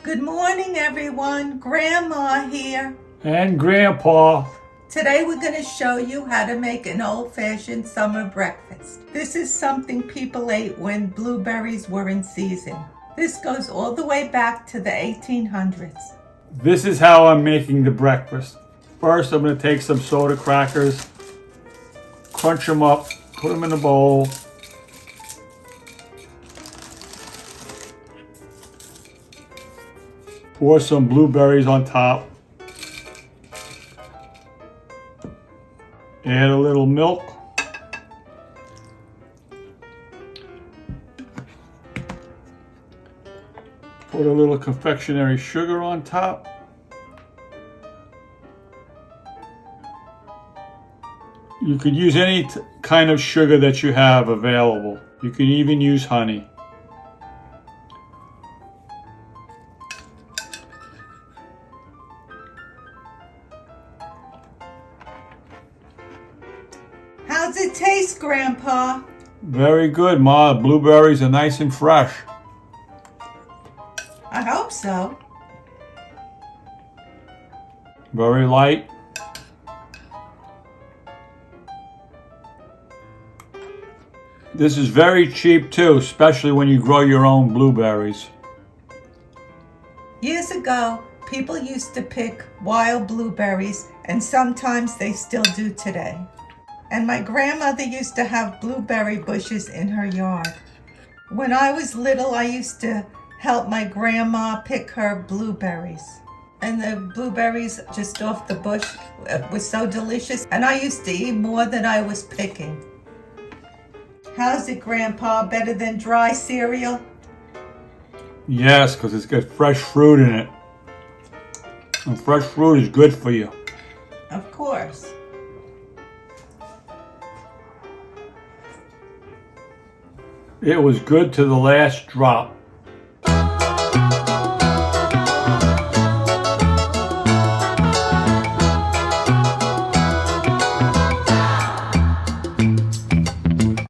Good morning, everyone. Grandma here. And Grandpa. Today we're going to show you how to make an old-fashioned summer breakfast. This is something people ate when blueberries were in season. This goes all the way back to the 1800s. This is how I'm making the breakfast. First, I'm going to take some soda crackers, crunch them up, put them in a bowl. Pour some blueberries on top. Add a little milk. Put a little confectionery sugar on top. You could use any kind of sugar that you have available. You can even use honey. How's it taste, Grandpa? Very good, Ma. Blueberries are nice and fresh. I hope so. Very light. This is very cheap too, especially when you grow your own blueberries. Years ago, people used to pick wild blueberries, and sometimes they still do today. And my grandmother used to have blueberry bushes in her yard. When I was little, I used to help my grandma pick her blueberries. And the blueberries just off the bush were so delicious. And I used to eat more than I was picking. How's it, Grandpa? Better than dry cereal? Yes, because it's got fresh fruit in it. And fresh fruit is good for you. Of course. It was good to the last drop.